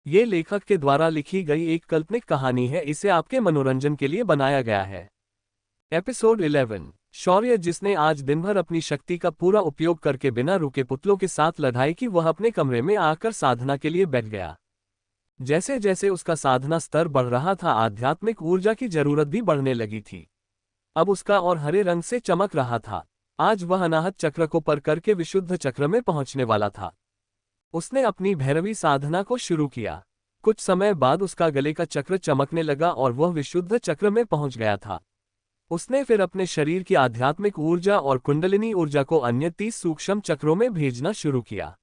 ये लेखक के द्वारा लिखी गई एक काल्पनिक कहानी है, इसे आपके मनोरंजन के लिए बनाया गया है। एपिसोड 11। शौर्य, जिसने आज दिन भर अपनी शक्ति का पूरा उपयोग करके बिना रुके पुतलों के साथ लड़ाई की, वह अपने कमरे में आकर साधना के लिए बैठ गया। जैसे जैसे उसका साधना स्तर बढ़ रहा था, आध्यात्मिक ऊर्जा की जरूरत भी बढ़ने लगी थी। अब उसका और हरे रंग से चमक रहा था। आज वह अनाहत चक्र को पार करके विशुद्ध चक्र में पहुंचने वाला था। उसने अपनी भैरवी साधना को शुरू किया। कुछ समय बाद उसका गले का चक्र चमकने लगा और वह विशुद्ध चक्र में पहुंच गया था। उसने फिर अपने शरीर की आध्यात्मिक ऊर्जा और कुंडलिनी ऊर्जा को अन्य 30 सूक्ष्म चक्रों में भेजना शुरू किया।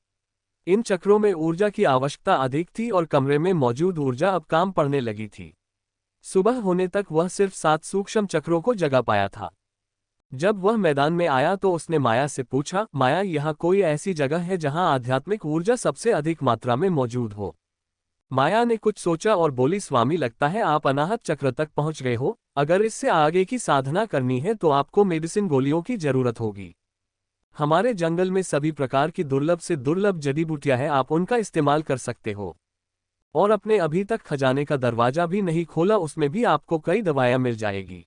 इन चक्रों में ऊर्जा की आवश्यकता अधिक थी और कमरे में मौजूद ऊर्जा अब काम पड़ने लगी थी। सुबह होने तक वह सिर्फ 7 सूक्ष्म चक्रों को जगा पाया था। जब वह मैदान में आया तो उसने माया से पूछा, माया, यहाँ कोई ऐसी जगह है जहाँ आध्यात्मिक ऊर्जा सबसे अधिक मात्रा में मौजूद हो? माया ने कुछ सोचा और बोली, स्वामी, लगता है आप अनाहत चक्र तक पहुंच गए हो। अगर इससे आगे की साधना करनी है तो आपको मेडिसिन गोलियों की जरूरत होगी। हमारे जंगल में सभी प्रकार की दुर्लभ से दुर्लभ जड़ी बूटियां हैं, आप उनका इस्तेमाल कर सकते हो। और अपने अभी तक खजाने का दरवाजा भी नहीं खोला, उसमें भी आपको कई दवाएं मिल जाएगी।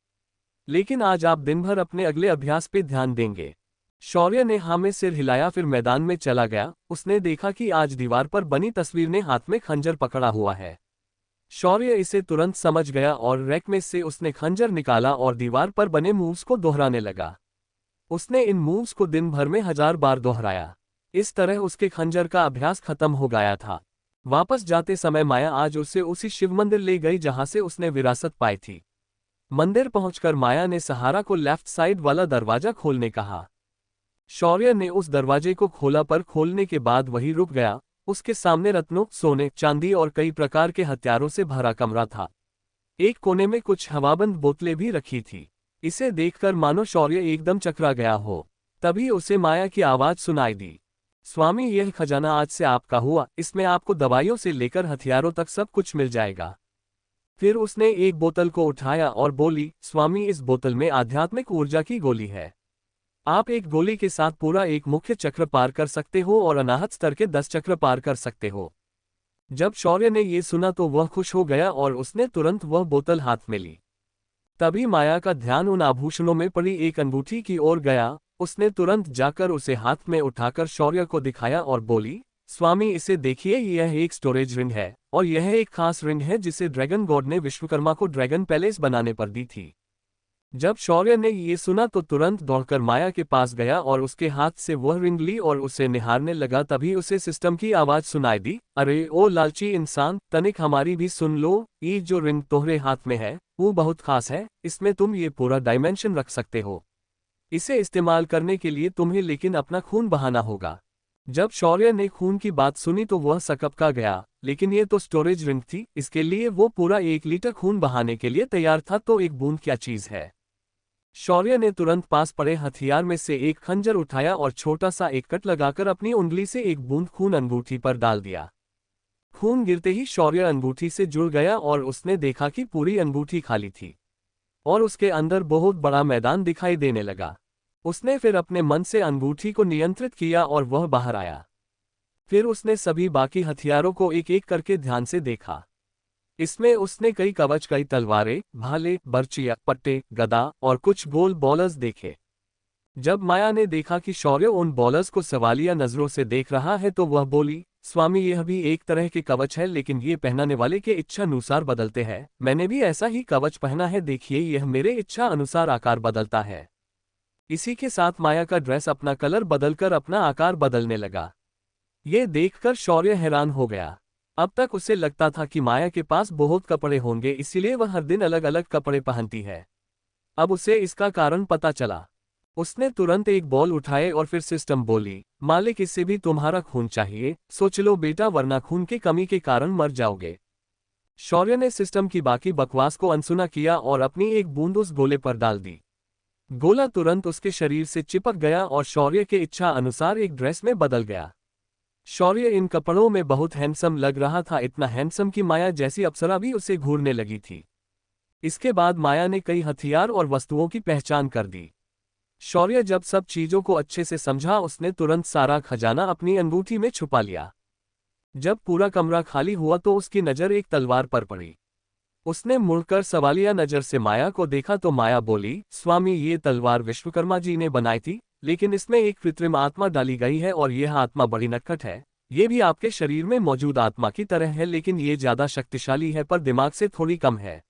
लेकिन आज आप दिन भर अपने अगले अभ्यास पे ध्यान देंगे। शौर्य ने हाँ में सिर हिलाया, फिर मैदान में चला गया। उसने देखा कि आज दीवार पर बनी तस्वीर ने हाथ में खंजर पकड़ा हुआ है। शौर्य इसे तुरंत समझ गया और रैक में से उसने खंजर निकाला और दीवार पर बने मूव्स को दोहराने लगा। उसने इन मूव्स को दिन भर में 1000 बार दोहराया। इस तरह उसके खंजर का अभ्यास खत्म हो गया था। वापस जाते समय माया आज उसे उसी शिव मंदिर ले गई जहां से उसने विरासत पाई थी। मंदिर पहुंचकर माया ने सहारा को लेफ्ट साइड वाला दरवाजा खोलने कहा। शौर्य ने उस दरवाजे को खोला, पर खोलने के बाद वही रुक गया। उसके सामने रत्नों, सोने, चांदी और कई प्रकार के हथियारों से भरा कमरा था। एक कोने में कुछ हवाबंद बोतलें भी रखी थी। इसे देखकर मानो शौर्य एकदम चकरा गया हो। तभी उसे माया की आवाज सुनाई दी, स्वामी, यह खजाना आज से आपका हुआ। इसमें आपको दवाइयों से लेकर हथियारों तक सब कुछ मिल जाएगा। फिर उसने एक बोतल को उठाया और बोली, स्वामी, इस बोतल में आध्यात्मिक ऊर्जा की गोली है। आप एक गोली के साथ पूरा एक मुख्य चक्र पार कर सकते हो और अनाहत स्तर के 10 चक्र पार कर सकते हो। जब शौर्य ने ये सुना तो वह खुश हो गया और उसने तुरंत वह बोतल हाथ में ली। तभी माया का ध्यान उन आभूषणों में पड़ी एक अंगूठी की ओर गया। उसने तुरंत जाकर उसे हाथ में उठाकर शौर्य को दिखाया और बोली, स्वामी, इसे देखिए, यह एक स्टोरेज रिंग है और यह एक खास रिंग है जिसे ड्रैगन गॉड ने विश्वकर्मा को ड्रैगन पैलेस बनाने पर दी थी। जब शौर्य ने ये सुना तो तुरंत दौड़कर माया के पास गया और उसके हाथ से वह रिंग ली और उसे निहारने लगा। तभी उसे सिस्टम की आवाज सुनाई दी, अरे ओ लालची इंसान, तनिक हमारी भी सुन लो। ये जो रिंग तोहरे हाथ में है वो बहुत खास है। इसमें तुम ये पूरा डायमेंशन रख सकते हो। इसे इस्तेमाल करने के लिए तुम्हें लेकिन अपना खून बहाना होगा। जब शौर्य ने खून की बात सुनी तो वह सकपका गया, लेकिन ये तो स्टोरेज रिंग थी, इसके लिए वो पूरा 1 लीटर खून बहाने के लिए तैयार था, तो एक बूंद क्या चीज है। शौर्य ने तुरंत पास पड़े हथियार में से एक खंजर उठाया और छोटा सा एक कट लगाकर अपनी उंगली से एक बूंद खून अंगूठी पर डाल दिया। खून गिरते ही शौर्य अंगूठी से जुड़ गया और उसने देखा कि पूरी अंगूठी खाली थी और उसके अंदर बहुत बड़ा मैदान दिखाई देने लगा। उसने फिर अपने मन से अंगूठी को नियंत्रित किया और वह बाहर आया। फिर उसने सभी बाकी हथियारों को एक एक करके ध्यान से देखा। इसमें उसने कई कवच, कई तलवारें, भाले, बर्चियां, पट्टे, गदा और कुछ गोल बॉलर्स देखे। जब माया ने देखा कि शौर्य उन बॉलर्स को सवालिया नजरों से देख रहा है तो वह बोली, स्वामी, यह भी एक तरह के कवच है, लेकिन ये पहनाने वाले के इच्छा अनुसार बदलते हैं। मैंने भी ऐसा ही कवच पहना है, देखिए, यह मेरे इच्छा अनुसार आकार बदलता है। इसी के साथ माया का ड्रेस अपना कलर बदलकर अपना आकार बदलने लगा। ये देखकर शौर्य हैरान हो गया। अब तक उसे लगता था कि माया के पास बहुत कपड़े होंगे, इसीलिए वह हर दिन अलग अलग कपड़े पहनती है। अब उसे इसका कारण पता चला। उसने तुरंत एक बॉल उठाए और फिर सिस्टम बोली, मालिक, इससे भी तुम्हारा खून चाहिए? सोच लो बेटा, वरना खून की कमी के कारण मर जाओगे। शौर्य ने सिस्टम की बाकी बकवास को अनसुना किया और अपनी एक बूंद उस गोले पर डाल दी। गोला तुरंत उसके शरीर से चिपक गया और शौर्य के इच्छा अनुसार एक ड्रेस में बदल गया। शौर्य इन कपड़ों में बहुत हैंडसम लग रहा था, इतना हैंडसम कि माया जैसी अप्सरा भी उसे घूरने लगी थी। इसके बाद माया ने कई हथियार और वस्तुओं की पहचान कर दी। शौर्य जब सब चीजों को अच्छे से समझा, उसने तुरंत सारा खजाना अपनी अंगूठी में छुपा लिया। जब पूरा कमरा खाली हुआ तो उसकी नज़र एक तलवार पर पड़ी। उसने मुड़कर सवालिया नज़र से माया को देखा तो माया बोली, स्वामी ये तलवार विश्वकर्मा जी ने बनाई थी, लेकिन इसमें एक कृत्रिम आत्मा डाली गई है और यह आत्मा बड़ी नटखट है। ये भी आपके शरीर में मौजूद आत्मा की तरह है, लेकिन ये ज्यादा शक्तिशाली है पर दिमाग से थोड़ी कम है।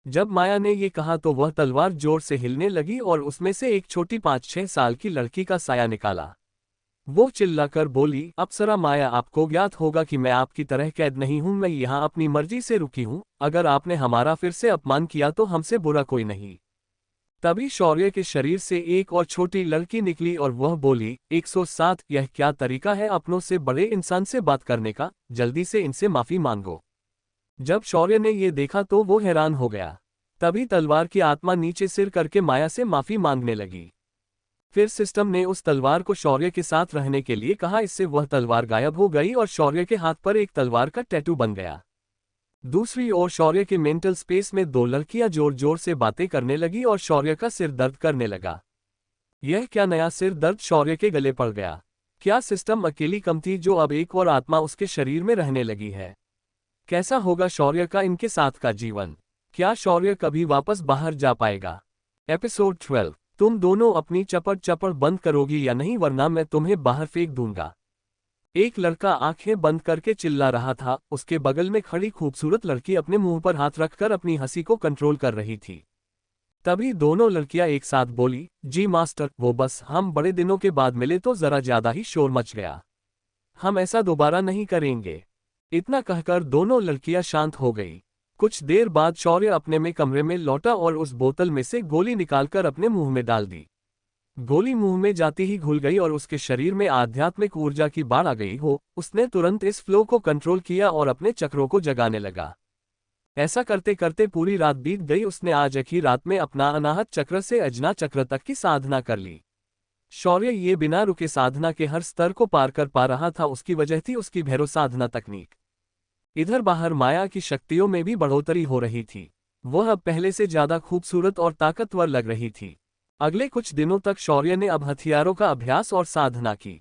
जब माया ने ये कहा तो वह तलवार जोर से हिलने लगी और उसमें से एक छोटी 5-6 साल की लड़की का साया निकाला। वो चिल्लाकर बोली, अप्सरा माया आपको ज्ञात होगा कि मैं आपकी तरह कैद नहीं हूं, मैं यहाँ अपनी मर्जी से रुकी हूं, अगर आपने हमारा फिर से अपमान किया तो हमसे बुरा कोई नहीं। तभी शौर्य के शरीर से एक और छोटी लड़की निकली और वह बोली, 107 यह क्या तरीका है अपनों से बड़े इंसान से बात करने का, जल्दी से इनसे माफी मांगो। जब शौर्य ने ये देखा तो वो हैरान हो गया। तभी तलवार की आत्मा नीचे सिर करके माया से माफी मांगने लगी। फिर सिस्टम ने उस तलवार को शौर्य के साथ रहने के लिए कहा, इससे वह तलवार गायब हो गई और शौर्य के हाथ पर एक तलवार का टैटू बन गया। दूसरी ओर शौर्य के मेंटल स्पेस में दो लड़कियां जोर जोर से बातें करने लगी और शौर्य का सिर दर्द करने लगा। यह क्या नया सिर दर्द शौर्य के गले पड़ गया? क्या सिस्टम अकेली कम थी जो अब एक और आत्मा उसके शरीर में रहने लगी है? कैसा होगा शौर्य का इनके साथ का जीवन? क्या शौर्य कभी वापस बाहर जा पाएगा? एपिसोड 12। तुम दोनों अपनी चपड़ चपड़ बंद करोगी या नहीं, वरना मैं तुम्हें बाहर फेंक दूंगा। एक लड़का आंखें बंद करके चिल्ला रहा था। उसके बगल में खड़ी खूबसूरत लड़की अपने मुंह पर हाथ रखकर अपनी हंसी को कंट्रोल कर रही थी। तभी दोनों लड़कियां एक साथ बोली, जी मास्टर, वो बस हम बड़े दिनों के बाद मिले तो जरा ज्यादा ही शोर मच गया। हम ऐसा दोबारा नहीं करेंगे। इतना कहकर दोनों लड़कियां शांत हो गई। कुछ देर बाद शौर्य अपने में कमरे में लौटा और उस बोतल में से गोली निकालकर अपने मुंह में डाल दी। गोली मुंह में जाती ही घुल गई और उसके शरीर में आध्यात्मिक ऊर्जा की बाढ़ आ गई हो। उसने तुरंत इस फ्लो को कंट्रोल किया और अपने चक्रों को जगाने लगा। ऐसा करते करते पूरी रात बीत गई। उसने आज एक ही रात में अपना अनाहत चक्र से अजना चक्र तक की साधना कर ली। शौर्य ये बिना रुके साधना के हर स्तर को पार कर पा रहा था। उसकी वजह थी उसकी भैरव साधना तकनीक। इधर बाहर माया की शक्तियों में भी बढ़ोतरी हो रही थी। वह अब पहले से ज्यादा खूबसूरत और ताकतवर लग रही थी। अगले कुछ दिनों तक शौर्य ने अब हथियारों का अभ्यास और साधना की।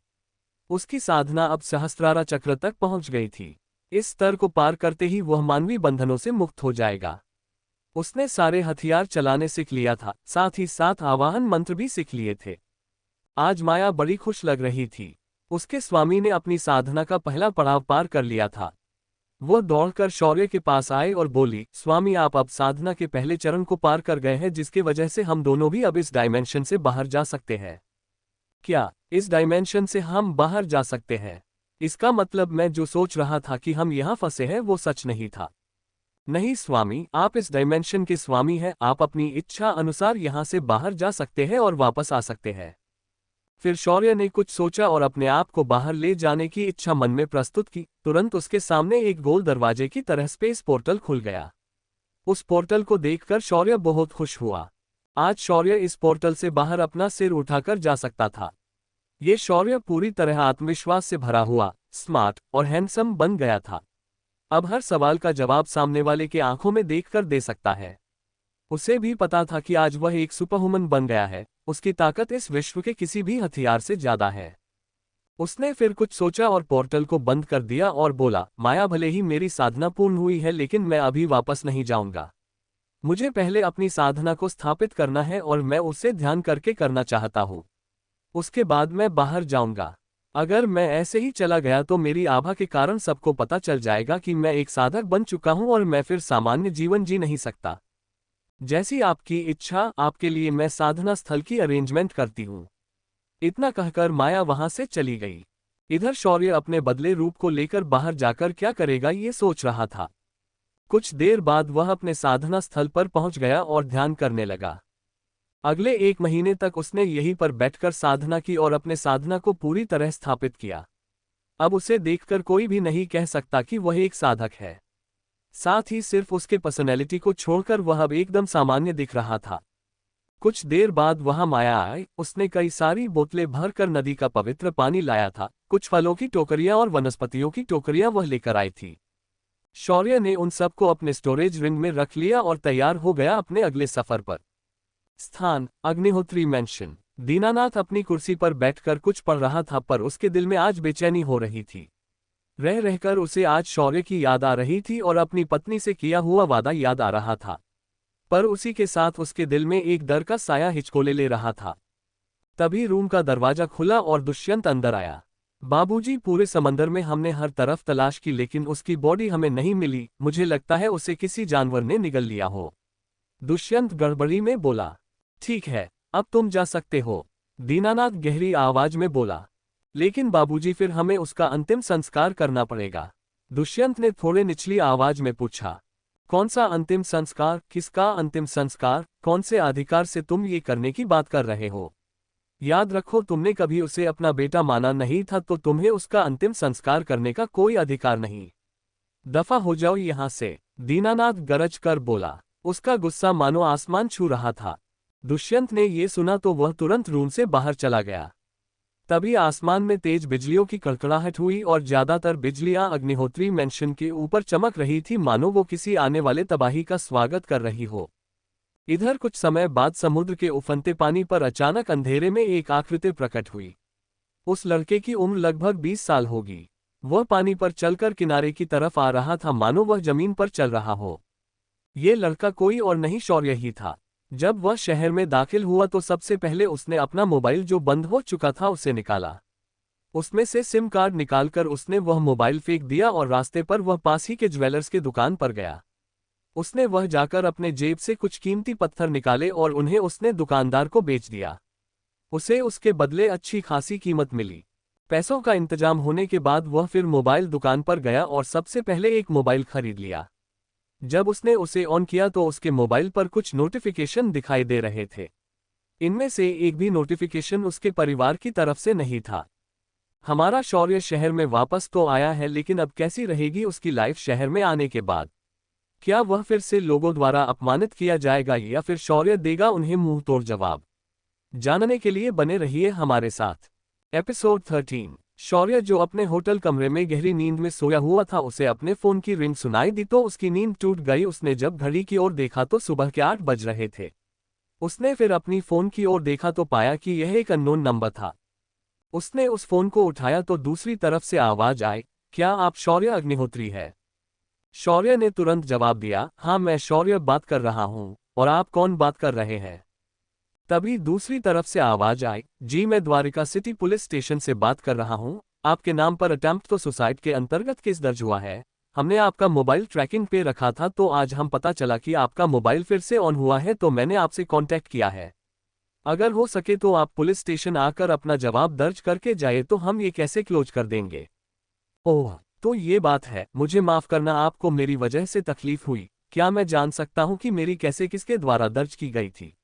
उसकी साधना अब सहस्त्रारा चक्र तक पहुंच गई थी। इस स्तर को पार करते ही वह मानवीय बंधनों से मुक्त हो जाएगा। उसने सारे हथियार चलाने सीख लिया था, साथ ही साथ आवाहन मंत्र भी सीख लिए थे। आज माया बड़ी खुश लग रही थी। उसके स्वामी ने अपनी साधना का पहला पड़ाव पार कर लिया था। वह दौड़कर शौर्य के पास आए और बोली, स्वामी आप अब साधना के पहले चरण को पार कर गए हैं, जिसकी वजह से हम दोनों भी अब इस डायमेंशन से बाहर जा सकते हैं। क्या इस डायमेंशन से हम बाहर जा सकते हैं? इसका मतलब मैं जो सोच रहा था कि हम यहाँ फंसे हैं वो सच नहीं था। नहीं स्वामी, आप इस डायमेंशन के स्वामी हैं। आप अपनी इच्छा अनुसार यहाँ से बाहर जा सकते हैं और वापस आ सकते हैं। फिर शौर्य ने कुछ सोचा और अपने आप को बाहर ले जाने की इच्छा मन में प्रस्तुत की। तुरंत उसके सामने एक गोल दरवाजे की तरह स्पेस पोर्टल खुल गया। उस पोर्टल को देखकर शौर्य बहुत खुश हुआ। आज शौर्य इस पोर्टल से बाहर अपना सिर उठाकर जा सकता था। ये शौर्य पूरी तरह आत्मविश्वास से भरा हुआ, स्मार्ट और हैंडसम बन गया था। अब हर सवाल का जवाब सामने वाले के आंखों में देखकर दे सकता है। उसे भी पता था कि आज वह एक सुपरह्यूमन बन गया है। उसकी ताकत इस विश्व के किसी भी हथियार से ज्यादा है। उसने फिर कुछ सोचा और पोर्टल को बंद कर दिया और बोला, माया भले ही मेरी साधना पूर्ण हुई है, लेकिन मैं अभी वापस नहीं जाऊंगा। मुझे पहले अपनी साधना को स्थापित करना है और मैं उसे ध्यान करके करना चाहता हूँ। उसके बाद मैं बाहर जाऊंगा। अगर मैं ऐसे ही चला गया तो मेरी आभा के कारण सबको पता चल जाएगा कि मैं एक साधक बन चुका हूं और मैं फिर सामान्य जीवन जी नहीं सकता। जैसी आपकी इच्छा, आपके लिए मैं साधना स्थल की अरेंजमेंट करती हूँ। इतना कहकर माया वहां से चली गई। इधर शौर्य अपने बदले रूप को लेकर बाहर जाकर क्या करेगा ये सोच रहा था। कुछ देर बाद वह अपने साधना स्थल पर पहुंच गया और ध्यान करने लगा। अगले 1 महीने तक उसने यहीं पर बैठकर साधना की और अपने साधना को पूरी तरह स्थापित किया। अब उसे देखकर कोई भी नहीं कह सकता कि वह एक साधक है। साथ ही सिर्फ उसके पर्सनैलिटी को छोड़कर वह अब एकदम सामान्य दिख रहा था। कुछ देर बाद वहां माया आई। उसने कई सारी बोतलें भरकर नदी का पवित्र पानी लाया था। कुछ फलों की टोकरियां और वनस्पतियों की टोकरियां वह लेकर आई थी। शौर्य ने उन सबको अपने स्टोरेज रिंग में रख लिया और तैयार हो गया अपने अगले सफर पर। स्थान, अग्निहोत्री मैंशन। दीनानाथ अपनी कुर्सी पर बैठकर कुछ पढ़ रहा था, पर उसके दिल में आज बेचैनी हो रही थी। रह रहकर उसे आज शौर्य की याद आ रही थी और अपनी पत्नी से किया हुआ वादा याद आ रहा था। पर उसी के साथ उसके दिल में एक डर का साया हिचकोले ले रहा था। तभी रूम का दरवाजा खुला और दुष्यंत अंदर आया। बाबूजी, पूरे समंदर में हमने हर तरफ तलाश की लेकिन उसकी बॉडी हमें नहीं मिली, मुझे लगता है उसे किसी जानवर ने निगल लिया हो। दुष्यंत गड़बड़ी में बोला। ठीक है, अब तुम जा सकते हो, दीनानाथ गहरी आवाज में बोला। लेकिन बाबूजी, फिर हमें उसका अंतिम संस्कार करना पड़ेगा। दुष्यंत ने थोड़े निचली आवाज में पूछा। कौन सा अंतिम संस्कार? किसका अंतिम संस्कार? कौन से अधिकार से तुम ये करने की बात कर रहे हो? याद रखो, तुमने कभी उसे अपना बेटा माना नहीं था, तो तुम्हें उसका अंतिम संस्कार करने का कोई अधिकार नहीं। दफा हो जाओ यहां से, दीनानाथ गरज कर बोला। उसका गुस्सा मानो आसमान छू रहा था। दुष्यंत ने ये सुना तो वह तुरंत रूम से बाहर चला गया। तभी आसमान में तेज बिजलियों की कड़कड़ाहट हुई और ज्यादातर बिजलियां अग्निहोत्री मैंशन के ऊपर चमक रही थी, मानो वो किसी आने वाले तबाही का स्वागत कर रही हो। इधर कुछ समय बाद समुद्र के उफनते पानी पर अचानक अंधेरे में एक आकृति प्रकट हुई। उस लड़के की उम्र लगभग 20 साल होगी। वह पानी पर चलकर किनारे की तरफ आ रहा था, मानो वह जमीन पर चल रहा हो। ये लड़का कोई और नहीं, शौर्य ही था। जब वह शहर में दाखिल हुआ तो सबसे पहले उसने अपना मोबाइल, जो बंद हो चुका था, उसे निकाला। उसमें से सिम कार्ड निकालकर उसने वह मोबाइल फेंक दिया और रास्ते पर वह पास ही के ज्वेलर्स की दुकान पर गया। उसने वह जाकर अपने जेब से कुछ कीमती पत्थर निकाले और उन्हें उसने दुकानदार को बेच दिया। उसे उसके बदले अच्छी खासी कीमत मिली। पैसों का इंतजाम होने के बाद वह फिर मोबाइल दुकान पर गया और सबसे पहले एक मोबाइल खरीद लिया। जब उसने उसे ऑन किया तो उसके मोबाइल पर कुछ नोटिफिकेशन दिखाई दे रहे थे। इनमें से एक भी नोटिफिकेशन उसके परिवार की तरफ से नहीं था। हमारा शौर्य शहर में वापस तो आया है, लेकिन अब कैसी रहेगी उसकी लाइफ शहर में आने के बाद? क्या वह फिर से लोगों द्वारा अपमानित किया जाएगा या फिर शौर्य देगा उन्हें मुंह तोड़ जवाब? जानने के लिए बने रहिए हमारे साथ। एपिसोड 13। शौर्य, जो अपने होटल कमरे में गहरी नींद में सोया हुआ था, उसे अपने फोन की रिंग सुनाई दी तो उसकी नींद टूट गई। उसने जब घड़ी की ओर देखा तो सुबह के 8 बज रहे थे। उसने फिर अपनी फोन की ओर देखा तो पाया कि यह एक अननोन नंबर था। उसने उस फोन को उठाया तो दूसरी तरफ से आवाज आई, क्या आप शौर्य अग्निहोत्री है? शौर्य ने तुरंत जवाब दिया, हाँ मैं शौर्य बात कर रहा हूँ, और आप कौन बात कर रहे हैं? तभी दूसरी तरफ से आवाज आई, जी मैं द्वारिका सिटी पुलिस स्टेशन से बात कर रहा हूँ। आपके नाम पर अटेम्प्ट तो सुसाइड के अंतर्गत केस दर्ज हुआ है। हमने आपका मोबाइल ट्रैकिंग पे रखा था, तो आज हम पता चला कि आपका मोबाइल फिर से ऑन हुआ है, तो मैंने आपसे कांटेक्ट किया है। अगर हो सके तो आप पुलिस स्टेशन आकर अपना जवाब दर्ज करके जाए, तो हम ये कैसे क्लोज कर देंगे। ओह, तो ये बात है। मुझे माफ करना, आपको मेरी वजह से तकलीफ हुई। क्या मैं जान सकता हूँ कि मेरी कैसे किसके द्वारा दर्ज की गई थी?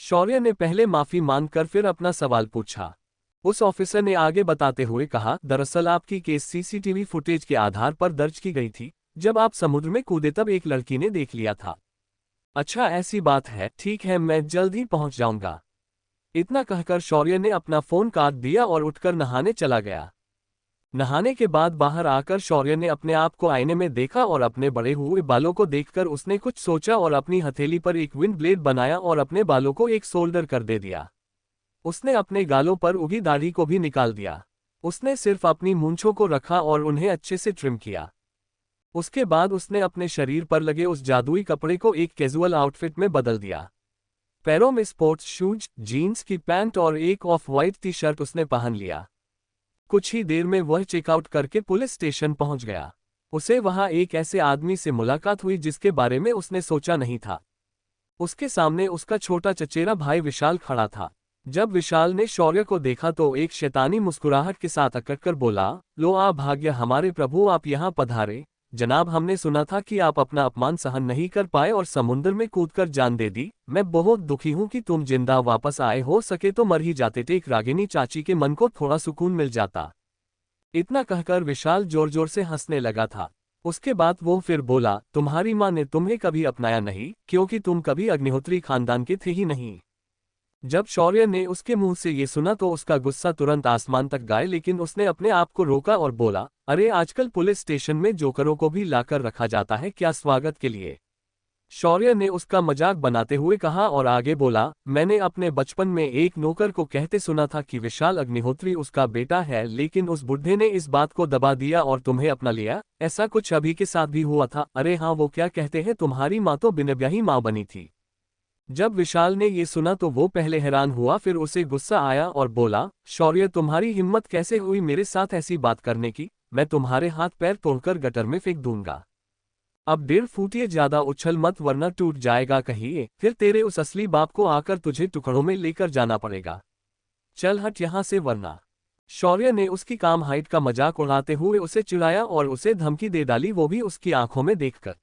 शौर्य ने पहले माफी मांगकर फिर अपना सवाल पूछा। उस ऑफिसर ने आगे बताते हुए कहा, दरअसल आपकी केस सीसीटीवी फुटेज के आधार पर दर्ज की गई थी। जब आप समुद्र में कूदे तब एक लड़की ने देख लिया था। अच्छा, ऐसी बात है, ठीक है, मैं जल्द ही पहुंच जाऊंगा। इतना कहकर शौर्य ने अपना फोन काट दिया और उठकर नहाने चला गया। नहाने के बाद बाहर आकर शौर्य ने अपने आप को आईने में देखा और अपने बड़े हुए बालों को देखकर उसने कुछ सोचा और अपनी हथेली पर एक विंड ब्लेड बनाया और अपने बालों को एक शोल्डर कर दे दिया। उसने अपने गालों पर उगी दाढ़ी को भी निकाल दिया। उसने सिर्फ अपनी मूंछों को रखा और उन्हें अच्छे से ट्रिम किया। उसके बाद उसने अपने शरीर पर लगे उस जादुई कपड़े को एक कैजुअल आउटफिट में बदल दिया। पैरों में स्पोर्ट्स शूज, जीन्स की पैंट और एक ऑफ वाइट टी शर्ट उसने पहन लिया। कुछ ही देर में वह चेकआउट करके पुलिस स्टेशन पहुंच गया। उसे वहां एक ऐसे आदमी से मुलाकात हुई जिसके बारे में उसने सोचा नहीं था। उसके सामने उसका छोटा चचेरा भाई विशाल खड़ा था। जब विशाल ने शौर्य को देखा तो एक शैतानी मुस्कुराहट के साथ अकड़कर बोला, लो आ भाग्य हमारे प्रभु, आप यहाँ पधारे। जनाब, हमने सुना था कि आप अपना अपमान सहन नहीं कर पाए और समुद्र में कूदकर जान दे दी। मैं बहुत दुखी हूँ कि तुम जिंदा वापस आए, हो सके तो मर ही जाते थे, एक रागिनी चाची के मन को थोड़ा सुकून मिल जाता। इतना कहकर विशाल जोर जोर से हंसने लगा था। उसके बाद वो फिर बोला, तुम्हारी माँ ने तुम्हें कभी अपनाया नहीं, क्योंकि तुम कभी अग्निहोत्री खानदान के थे ही नहीं। जब शौर्य ने उसके मुंह से ये सुना तो उसका गुस्सा तुरंत आसमान तक गया, लेकिन उसने अपने आप को रोका और बोला, अरे आजकल पुलिस स्टेशन में जोकरों को भी लाकर रखा जाता है क्या, स्वागत के लिए? शौर्य ने उसका मजाक बनाते हुए कहा और आगे बोला, मैंने अपने बचपन में एक नौकर को कहते सुना था कि विशाल अग्निहोत्री उसका बेटा है, लेकिन उस बुढ़े ने इस बात को दबा दिया और तुम्हें अपना लिया। ऐसा कुछ अभी के साथ भी हुआ था। अरे हाँ, वो क्या कहते हैं, तुम्हारी माँ तो बिन ब्याही माँ बनी थी। जब विशाल ने ये सुना तो वो पहले हैरान हुआ, फिर उसे गुस्सा आया और बोला, शौर्य तुम्हारी हिम्मत कैसे हुई मेरे साथ ऐसी बात करने की? मैं तुम्हारे हाथ पैर तोड़कर गटर में फेंक दूंगा। अब 1.5 फुटिए ज्यादा उछल मत वरना टूट जाएगा कहीं, फिर तेरे उस असली बाप को आकर तुझे टुकड़ों में लेकर जाना पड़ेगा। चल हट यहाँ से वरना। शौर्य ने उसकी काम हाइट का मजाक उड़ाते हुए उसे चिढ़ाया और उसे धमकी दे डाली, वो भी उसकी आंखों में देखकर।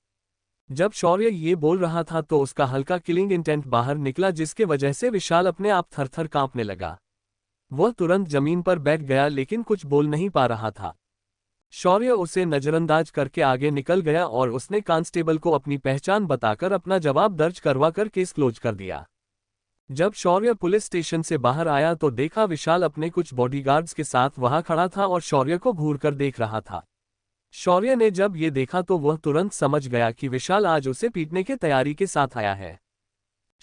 जब शौर्य ये बोल रहा था तो उसका हल्का किलिंग इंटेंट बाहर निकला, जिसके वजह से विशाल अपने आप थर-थर कांपने लगा। वह तुरंत जमीन पर बैठ गया लेकिन कुछ बोल नहीं पा रहा था। शौर्य उसे नजरअंदाज करके आगे निकल गया और उसने कांस्टेबल को अपनी पहचान बताकर अपना जवाब दर्ज करवाकर केस क्लोज कर दिया। जब शौर्य पुलिस स्टेशन से बाहर आया तो देखा विशाल अपने कुछ बॉडीगार्ड्स के साथ वहां खड़ा था और शौर्य को घूरकर देख रहा था। शौर्य ने जब ये देखा तो वह तुरंत समझ गया कि विशाल आज उसे पीटने की तैयारी के साथ आया है।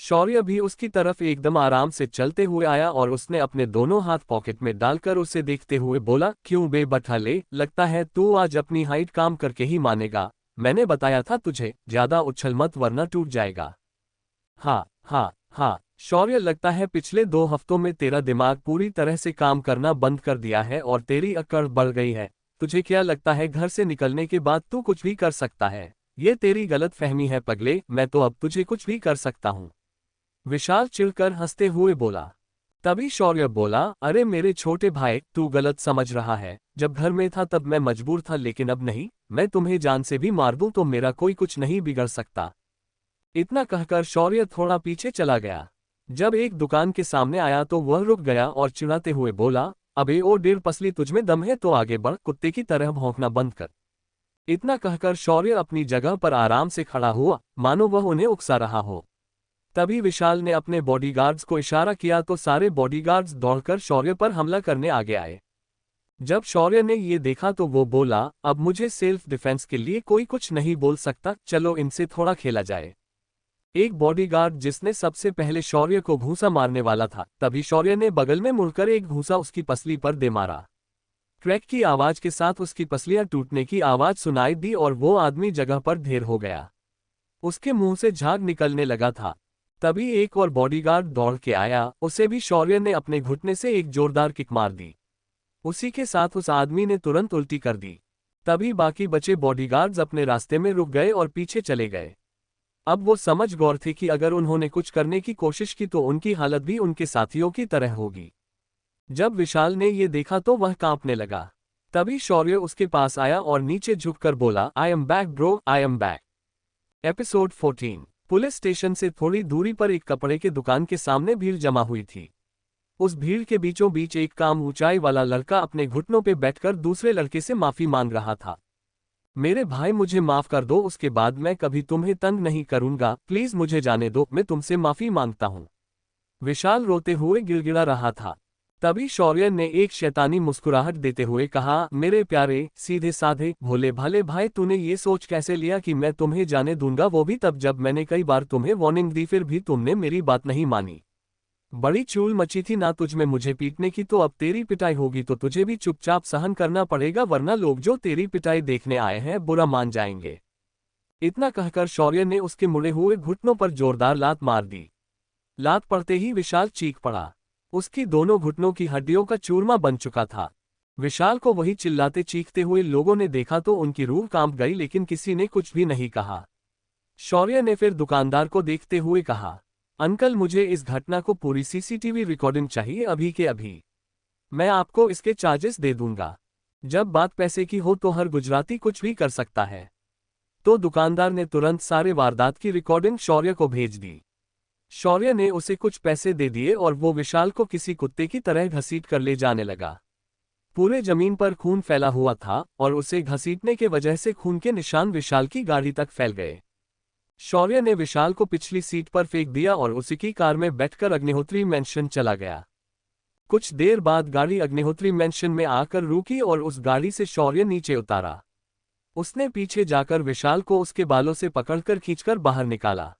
शौर्य भी उसकी तरफ एकदम आराम से चलते हुए आया और उसने अपने दोनों हाथ पॉकेट में डालकर उसे देखते हुए बोला, क्यों बे बठाले, लगता है तू आज अपनी हाइट काम करके ही मानेगा। मैंने बताया था तुझे, ज्यादा उछल मत वरना टूट जाएगा। हाँ हाँ हाँ शौर्य, लगता है पिछले 2 हफ्तों में तेरा दिमाग पूरी तरह से काम करना बंद कर दिया है और तेरी अकड़ बढ़ गई है। तुझे क्या लगता है घर से निकलने के बाद तू कुछ भी कर सकता है? ये तेरी गलत फहमी है पगले, मैं तो अब तुझे कुछ भी कर सकता हूँ। विशाल चिढ़कर हंसते हुए बोला। तभी शौर्य बोला, अरे मेरे छोटे भाई, तू गलत समझ रहा है। जब घर में था तब मैं मजबूर था, लेकिन अब नहीं। मैं तुम्हें जान से भी मार दूं तो मेरा कोई कुछ नहीं बिगड़ सकता। इतना कहकर शौर्य थोड़ा पीछे चला गया। जब एक दुकान के सामने आया तो वह रुक गया और चिढ़ाते हुए बोला, अबे ओ 1.5 पसली, तुझमें दम है तो आगे बढ़, कुत्ते की तरह भौंकना बंद कर। इतना कहकर शौर्य अपनी जगह पर आराम से खड़ा हुआ, मानो वह उन्हें उकसा रहा हो। तभी विशाल ने अपने बॉडीगार्ड्स को इशारा किया तो सारे बॉडीगार्ड्स दौड़कर शौर्य पर हमला करने आगे आए। जब शौर्य ने ये देखा तो वो बोला, अब मुझे सेल्फ डिफेंस के लिए कोई कुछ नहीं बोल सकता, चलो इनसे थोड़ा खेला जाए। एक बॉडीगार्ड जिसने सबसे पहले शौर्य को घूंसा मारने वाला था, तभी शौर्य ने बगल में मुड़कर एक घूंसा उसकी पसली पर दे मारा। क्रैक की आवाज के साथ उसकी पसलियां टूटने की आवाज सुनाई दी और वो आदमी जगह पर ढेर हो गया। उसके मुंह से झाग निकलने लगा था। तभी एक और बॉडीगार्ड दौड़ के आया, उसे भी शौर्य ने अपने घुटने से एक जोरदार किक मार दी। उसी के साथ उस आदमी ने तुरंत उल्टी कर दी। तभी बाकी बचे बॉडीगार्ड्स अपने रास्ते में रुक गए और पीछे चले गए। अब वो समझ गौर थे कि अगर उन्होंने कुछ करने की कोशिश की तो उनकी हालत भी उनके साथियों की तरह होगी। जब विशाल ने ये देखा तो वह कांपने लगा। तभी शौर्य उसके पास आया और नीचे झुककर बोला, I am back bro, I am back. Episode 14। Police station से थोड़ी दूरी पर एक कपड़े के दुकान के सामने भीड़ जमा हुई थी। उस भीड़ के बीचों बीच एक कम ऊंचाई वाला लड़का अपने घुटनों पे बैठकर दूसरे लड़के से माफी मांग रहा था। मेरे भाई, मुझे माफ कर दो, उसके बाद मैं कभी तुम्हें तंग नहीं करूंगा, प्लीज मुझे जाने दो, मैं तुमसे माफी मांगता हूं। विशाल रोते हुए गिड़गिड़ा रहा था। तभी शौर्य ने एक शैतानी मुस्कुराहट देते हुए कहा, मेरे प्यारे सीधे साधे भोले भाले भाई, तूने ये सोच कैसे लिया कि मैं तुम्हें जाने दूंगा, वो भी तब जब मैंने कई बार तुम्हें वार्निंग दी, फिर भी तुमने मेरी बात नहीं मानी। बड़ी चूल मची थी ना तुझ में मुझे पीटने की, तो अब तेरी पिटाई होगी तो तुझे भी चुपचाप सहन करना पड़ेगा, वरना लोग जो तेरी पिटाई देखने आए हैं बुरा मान जाएंगे। इतना कहकर शौर्य ने उसके मुड़े हुए घुटनों पर जोरदार लात मार दी। लात पड़ते ही विशाल चीख पड़ा। उसकी दोनों घुटनों की हड्डियों का चूरमा बन चुका था। विशाल को वही चिल्लाते चीखते हुए लोगों ने देखा तो उनकी रूह कांप गई, लेकिन किसी ने कुछ भी नहीं कहा। शौर्य ने फिर दुकानदार को देखते हुए कहा, अंकल मुझे इस घटना को पूरी सीसीटीवी रिकॉर्डिंग चाहिए, अभी के अभी। मैं आपको इसके चार्जेस दे दूंगा। जब बात पैसे की हो तो हर गुजराती कुछ भी कर सकता है। तो दुकानदार ने तुरंत सारे वारदात की रिकॉर्डिंग शौर्य को भेज दी। शौर्य ने उसे कुछ पैसे दे दिए और वो विशाल को किसी कुत्ते की तरह घसीट कर ले जाने लगा। पूरे जमीन पर खून फैला हुआ था और उसे घसीटने के वजह से खून के निशान विशाल की गाड़ी तक फैल गए। शौर्य ने विशाल को पिछली सीट पर फेंक दिया और उसी की कार में बैठकर अग्निहोत्री मैंशन चला गया। कुछ देर बाद गाड़ी अग्निहोत्री मैंशन में आकर रुकी और उस गाड़ी से शौर्य नीचे उतारा। उसने पीछे जाकर विशाल को उसके बालों से पकड़कर खींचकर बाहर निकाला।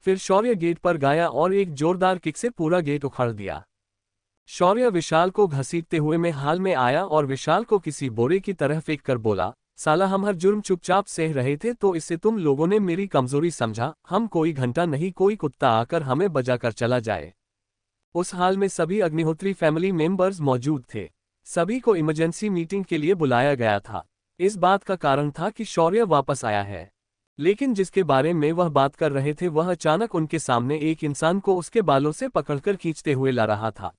फिर शौर्य गेट पर गया और एक जोरदार किक से पूरा गेट उखाड़ दिया। शौर्य विशाल को घसीटते हुए में हाल में आया और विशाल को किसी बोरे की तरह फेंक कर बोला, साला हम हर जुर्म चुपचाप सह रहे थे तो इससे तुम लोगों ने मेरी कमजोरी समझा। हम कोई घंटा नहीं कोई कुत्ता आकर हमें बजाकर चला जाए। उस हाल में सभी अग्निहोत्री फैमिली मेंबर्स मौजूद थे। सभी को इमरजेंसी मीटिंग के लिए बुलाया गया था। इस बात का कारण था कि शौर्य वापस आया है, लेकिन जिसके बारे में वह बात कर रहे थे वह अचानक उनके सामने एक इंसान को उसके बालों से पकड़कर खींचते हुए ला रहा था।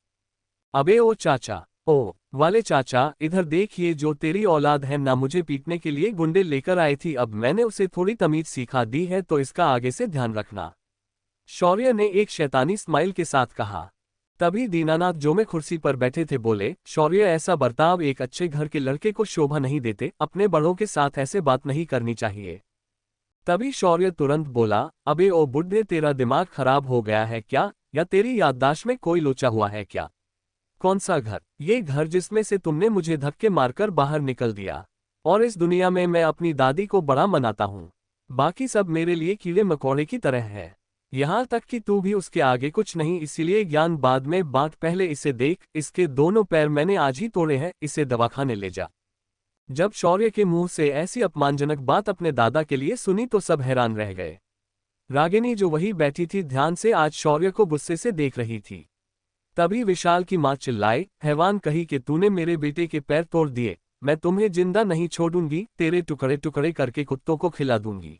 अबे ओ चाचा, ओ वाले चाचा, इधर देखिए, जो तेरी औलाद है ना मुझे पीटने के लिए गुंडे लेकर आई थी, अब मैंने उसे थोड़ी तमीज सिखा दी है तो इसका आगे से ध्यान रखना। शौर्य ने एक शैतानी स्माइल के साथ कहा। तभी दीनानाथ जो में कुर्सी पर बैठे थे बोले, शौर्य ऐसा बर्ताव एक अच्छे घर के लड़के को शोभा नहीं देते, अपने बड़ों के साथ ऐसे बात नहीं करनी चाहिए। तभी शौर्य तुरंत बोला, अबे ओ बुड्ढे, तेरा दिमाग खराब हो गया है क्या, या तेरी याददाश्त में कोई लोचा हुआ है क्या? कौन सा घर? ये घर जिसमें से तुमने मुझे धक्के मारकर बाहर निकल दिया, और इस दुनिया में मैं अपनी दादी को बड़ा मनाता हूँ। बाकी सब मेरे लिए कीड़े मकोड़े की तरह है, यहाँ तक कि तू भी उसके आगे कुछ नहीं, इसीलिए ज्ञान बाद में बांट, पहले इसे देख, इसके दोनों पैर मैंने आज ही तोड़े हैं, इसे दवाखाने ले जा। जब शौर्य के मुंह से ऐसी अपमानजनक बात अपने दादा के लिए सुनी तो सब हैरान रह गए। रागिनी जो वही बैठी थी ध्यान से आज शौर्य को गुस्से से देख रही थी। तभी विशाल की मां चिल्लाई, हैवान कही कि तूने मेरे बेटे के पैर तोड़ दिए, मैं तुम्हें जिंदा नहीं छोड़ूंगी, तेरे टुकड़े टुकड़े करके कुत्तों को खिला दूंगी।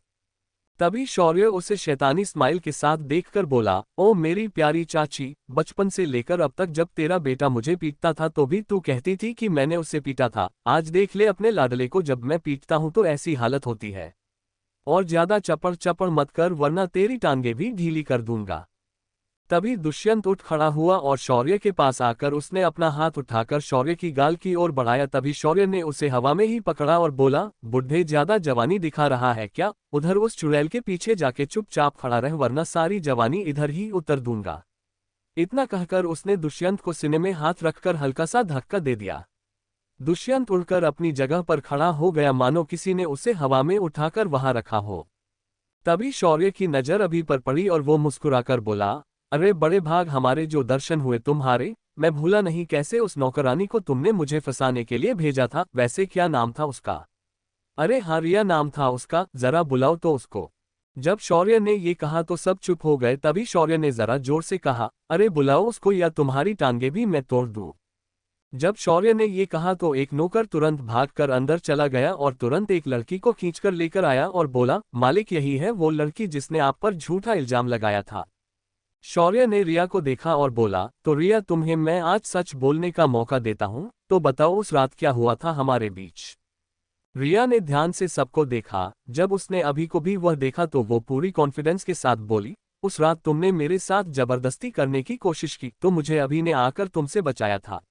तभी शौर्य उसे शैतानी स्माइल के साथ देखकर बोला, ओ मेरी प्यारी चाची, बचपन से लेकर अब तक जब तेरा बेटा मुझे पीटता था तो भी तू कहती थी कि मैंने उसे पीटा था। आज देख ले अपने लाडले को, जब मैं पीटता हूं तो ऐसी हालत होती है। और ज्यादा चपड़ चपड़ मत कर वरना तेरी टांगे भी ढीली कर दूंगा। तभी दुष्यंत उठ खड़ा हुआ और शौर्य के पास आकर उसने अपना हाथ उठाकर शौर्य की गाल की ओर बढ़ाया। तभी शौर्य ने उसे हवा में ही पकड़ा और बोला, बुढ़े ज्यादा जवानी दिखा रहा है क्या? उधर उस चुड़ैल के पीछे जाके चुपचाप खड़ा रह वरना सारी जवानी इधर ही उतर दूंगा। इतना कहकर उसने दुष्यंत को सीने में हाथ रखकर हल्का सा धक्का दे दिया। दुष्यंत उड़कर अपनी जगह पर खड़ा हो गया मानो किसी ने उसे हवा में उठाकर वहां रखा हो। तभी शौर्य की नजर अभी पर पड़ी और वो मुस्कुराकर बोला, अरे बड़े भाग हमारे जो दर्शन हुए तुम्हारे, मैं भूला नहीं कैसे उस नौकरानी को तुमने मुझे फंसाने के लिए भेजा था। वैसे क्या नाम था उसका? अरे हाँ, रिया नाम था उसका, जरा बुलाओ तो उसको। जब शौर्य ने ये कहा तो सब चुप हो गए। तभी शौर्य ने जरा जोर से कहा, अरे बुलाओ उसको या तुम्हारी टांगे भी मैं तोड़ दूं। जब शौर्य ने ये कहा तो एक नौकर तुरंत भागकर अंदर चला गया और तुरंत एक लड़की को खींचकर लेकर आया और बोला, मालिक यही है वो लड़की जिसने आप पर झूठा इल्जाम लगाया था। शौर्य ने रिया को देखा और बोला, तो रिया तुम्हें मैं आज सच बोलने का मौका देता हूं, तो बताओ उस रात क्या हुआ था हमारे बीच? रिया ने ध्यान से सबको देखा। जब उसने अभी को भी वह देखा तो वो पूरी कॉन्फिडेंस के साथ बोली, उस रात तुमने मेरे साथ जबरदस्ती करने की कोशिश की तो मुझे अभी ने आकर तुमसे बचाया था।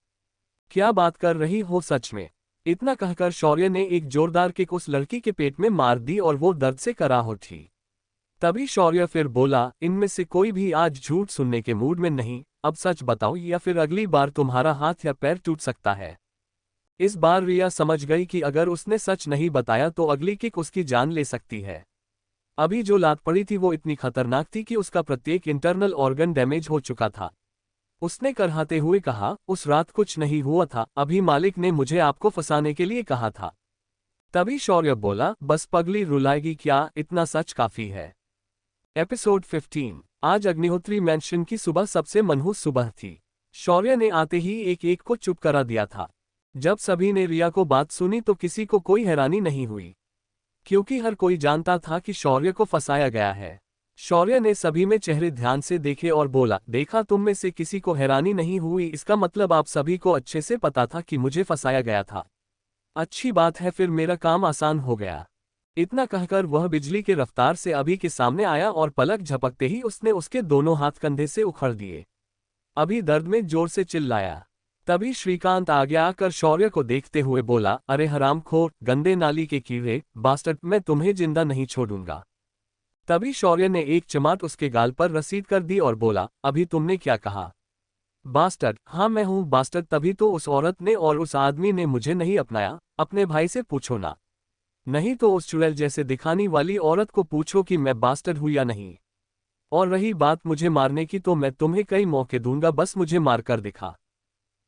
क्या बात कर रही हो सच में? इतना कहकर शौर्य ने एक जोरदार किक उस लड़की के पेट में मार दी और वो दर्द से कराह उठी। तभी शौर्य फिर बोला, इनमें से कोई भी आज झूठ सुनने के मूड में नहीं, अब सच बताओ या फिर अगली बार तुम्हारा हाथ या पैर टूट सकता है। इस बार रिया समझ गई कि अगर उसने सच नहीं बताया तो अगली किक उसकी जान ले सकती है। अभी जो लात पड़ी थी वो इतनी खतरनाक थी कि उसका प्रत्येक इंटरनल ऑर्गन डैमेज हो चुका था। उसने करहाते हुए कहा, उस रात कुछ नहीं हुआ था, अभी मालिक ने मुझे आपको फंसाने के लिए कहा था। तभी शौर्य बोला, बस पगली रुलाएगी क्या, इतना सच काफी है। एपिसोड 15। आज अग्निहोत्री मैंशन की सुबह सबसे मनहूस सुबह थी। शौर्य ने आते ही एक एक को चुप करा दिया था। जब सभी ने रिया को बात सुनी तो किसी को कोई हैरानी नहीं हुई, क्योंकि हर कोई जानता था कि शौर्य को फंसाया गया है। शौर्य ने सभी में चेहरे ध्यान से देखे और बोला, देखा तुम में से किसी को हैरानी नहीं हुई, इसका मतलब आप सभी को अच्छे से पता था कि मुझे फंसाया गया था। अच्छी बात है, फिर मेरा काम आसान हो गया। इतना कहकर वह बिजली के रफ्तार से अभी के सामने आया और पलक झपकते ही उसने उसके दोनों हाथ कंधे से उखड़ दिए। अभी दर्द में जोर से चिल्लाया। तभी श्रीकांत आगे आकर शौर्य को देखते हुए बोला, अरे हरामखोर, गंदे नाली के कीड़े, बास्टर्ड, मैं तुम्हें जिंदा नहीं छोड़ूंगा। तभी शौर्य ने एक चमाट उसके गाल पर रसीद कर दी और बोला, अभी तुमने क्या कहा? बास्टर्ड? हाँ मैं हूँ बास्टर्ड। तभी तो उस औरत ने और उस आदमी ने मुझे नहीं अपनाया, अपने भाई से पूछो ना। नहीं तो उस चुड़ैल जैसे दिखाने वाली औरत को पूछो कि मैं बास्टर्ड हूं या नहीं। और रही बात मुझे मारने की, तो मैं तुम्हें कई मौके दूंगा, बस मुझे मारकर दिखा।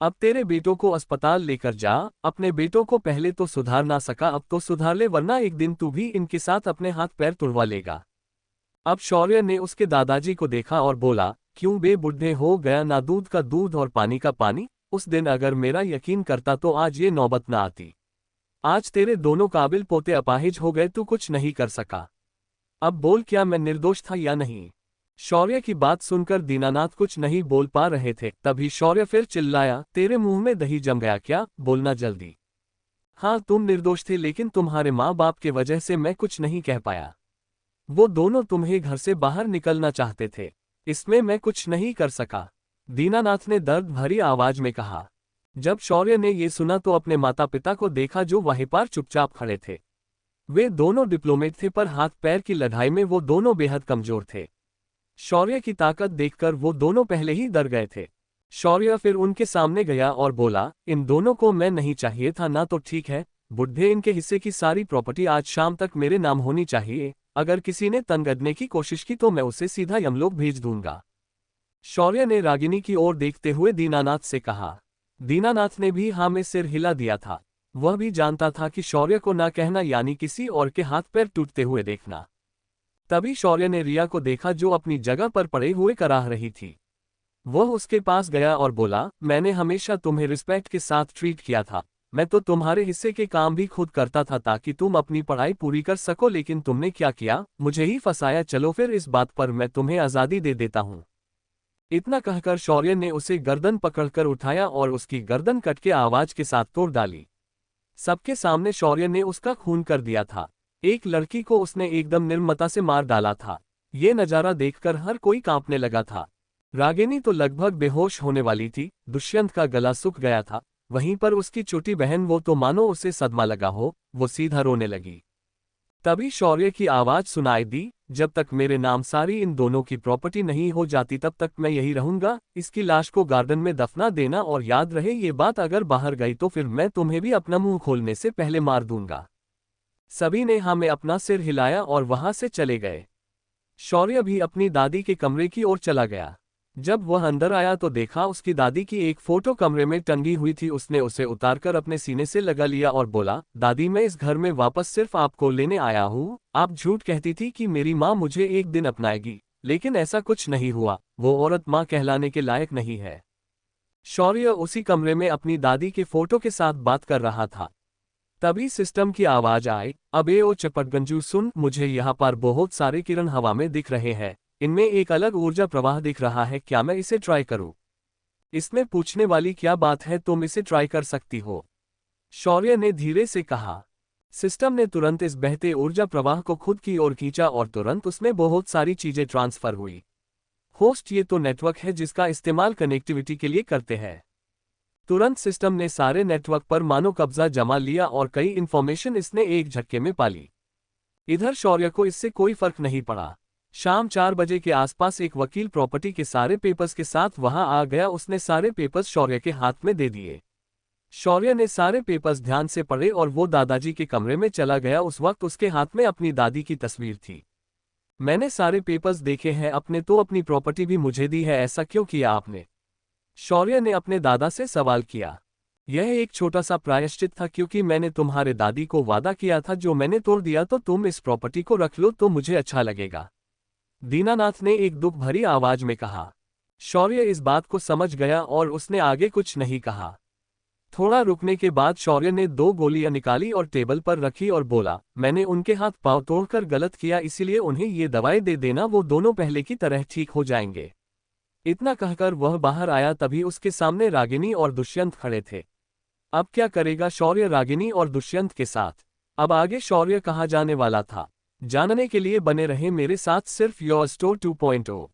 अब तेरे बेटों को अस्पताल लेकर जा। अपने बेटों को पहले तो सुधार ना सका, अब तो सुधार ले, वरना एक दिन तू भी इनके साथ अपने हाथ पैर तुड़वा लेगा। अब शौर्य ने उसके दादाजी को देखा और बोला, क्यों बे बुढ़े हो गया, ना दूध का दूध और पानी का पानी। उस दिन अगर मेरा यकीन करता तो आज ये नौबत ना आती। आज तेरे दोनों काबिल पोते अपाहिज हो गए, तू कुछ नहीं कर सका। अब बोल, क्या मैं निर्दोष था या नहीं। शौर्य की बात सुनकर दीनानाथ कुछ नहीं बोल पा रहे थे। तभी शौर्य फिर चिल्लाया, तेरे मुंह में दही जम गया क्या, बोलना जल्दी। हाँ, तुम निर्दोष थे, लेकिन तुम्हारे माँ बाप के वजह से मैं कुछ नहीं कह पाया। वो दोनों तुम्हें घर से बाहर निकलना चाहते थे, इसमें मैं कुछ नहीं कर सका, दीनानाथ ने दर्द भरी आवाज में कहा। जब शौर्य ने ये सुना तो अपने माता पिता को देखा, जो वहीं पर चुपचाप खड़े थे। वे दोनों डिप्लोमेट थे, पर हाथ पैर की लड़ाई में वो दोनों बेहद कमजोर थे। शौर्य की ताकत देखकर वो दोनों पहले ही डर गए थे। शौर्य फिर उनके सामने गया और बोला, इन दोनों को मैं नहीं चाहिए था ना, तो ठीक है बुढ़े, इनके हिस्से की सारी प्रॉपर्टी आज शाम तक मेरे नाम होनी चाहिए। अगर किसी ने तंगड़ने की कोशिश की तो मैं उसे सीधा यमलोक भेज दूंगा। शौर्य ने रागिनी की ओर देखते हुए दीनानाथ से कहा। दीनानाथ ने भी हाँ में सिर हिला दिया था। वह भी जानता था कि शौर्य को ना कहना यानी किसी और के हाथ पैर टूटते हुए देखना। तभी शौर्य ने रिया को देखा, जो अपनी जगह पर पड़े हुए कराह रही थी। वह उसके पास गया और बोला, मैंने हमेशा तुम्हें रिस्पेक्ट के साथ ट्रीट किया था। मैं तो तुम्हारे हिस्से के काम भी खुद करता था ताकि तुम अपनी पढ़ाई पूरी कर सको, लेकिन तुमने क्या किया, मुझे ही फंसाया। चलो फिर इस बात पर मैं तुम्हें आज़ादी दे देता हूं। इतना कहकर शौर्य ने उसे गर्दन पकड़कर उठाया और उसकी गर्दन कट के आवाज के साथ तोड़ डाली। सबके सामने शौर्य ने उसका खून कर दिया था। एक लड़की को उसने एकदम निर्ममता से मार डाला था। ये नजारा देखकर हर कोई कांपने लगा था। रागिनी तो लगभग बेहोश होने वाली थी। दुष्यंत का गला सूख गया था। वहीं पर उसकी छोटी बहन, वो तो मानो उसे सदमा लगा हो, वो सीधा रोने लगी। तभी शौर्य की आवाज सुनाई दी, जब तक मेरे नाम सारी इन दोनों की प्रॉपर्टी नहीं हो जाती तब तक मैं यही रहूंगा। इसकी लाश को गार्डन में दफना देना, और याद रहे ये बात, अगर बाहर गई तो फिर मैं तुम्हें भी अपना मुंह खोलने से पहले मार दूंगा। सभी ने हाँ में अपना सिर हिलाया और वहां से चले गए। शौर्य भी अपनी दादी के कमरे की ओर चला गया। जब वह अंदर आया तो देखा उसकी दादी की एक फोटो कमरे में टंगी हुई थी। उसने उसे उतारकर अपने सीने से लगा लिया और बोला, दादी मैं इस घर में वापस सिर्फ आपको लेने आया हूँ। आप झूठ कहती थी कि मेरी माँ मुझे एक दिन अपनाएगी, लेकिन ऐसा कुछ नहीं हुआ। वो औरत माँ कहलाने के लायक नहीं है। शौर्य उसी कमरे में अपनी दादी के फोटो के साथ बात कर रहा था। तभी सिस्टम की आवाज आई, अबे ओ चपटगंजू सुन, मुझे यहाँ पर बहुत सारे किरण हवा में दिख रहे हैं। इनमें एक अलग ऊर्जा प्रवाह दिख रहा है, क्या मैं इसे ट्राई करूं? इसमें पूछने वाली क्या बात है, तुम इसे ट्राई कर सकती हो, शौर्य ने धीरे से कहा। सिस्टम ने तुरंत इस बहते ऊर्जा प्रवाह को खुद की ओर खींचा और तुरंत उसमें बहुत सारी चीजें ट्रांसफर हुई। होस्ट, ये तो नेटवर्क है जिसका इस्तेमाल कनेक्टिविटी के लिए करते हैं। तुरंत सिस्टम ने सारे नेटवर्क पर मानो कब्जा जमा लिया और कई इंफॉर्मेशन इसने एक झटके में पाली। इधर शौर्य को इससे कोई फर्क नहीं पड़ा। शाम 4 बजे के आसपास एक वकील प्रॉपर्टी के सारे पेपर्स के साथ वहां आ गया। उसने सारे पेपर्स शौर्य के हाथ में दे दिए। शौर्य ने सारे पेपर्स ध्यान से पढ़े और वो दादाजी के कमरे में चला गया। उस वक्त उसके हाथ में अपनी दादी की तस्वीर थी। मैंने सारे पेपर्स देखे हैं, आपने तो अपनी प्रॉपर्टी भी मुझे दी है, ऐसा क्यों किया आपने? शौर्य ने अपने दादा से सवाल किया। यह एक छोटा सा प्रायश्चित था, क्योंकि मैंने तुम्हारे दादी को वादा किया था जो मैंने तोड़ दिया, तो तुम इस प्रॉपर्टी को रख लो तो मुझे अच्छा लगेगा, दीनानाथ ने एक दुख भरी आवाज में कहा। शौर्य इस बात को समझ गया और उसने आगे कुछ नहीं कहा। थोड़ा रुकने के बाद शौर्य ने 2 गोलियां निकाली और टेबल पर रखी और बोला, मैंने उनके हाथ पांव तोड़कर गलत किया, इसीलिए उन्हें ये दवाई दे देना, वो दोनों पहले की तरह ठीक हो जाएंगे। इतना कहकर वह बाहर आया। तभी उसके सामने रागिनी और दुष्यंत खड़े थे। अब क्या करेगा शौर्य रागिनी और दुष्यंत के साथ? अब आगे शौर्य कहाँ जाने वाला था, जानने के लिए बने रहे मेरे साथ सिर्फ योर स्टोर 2.0।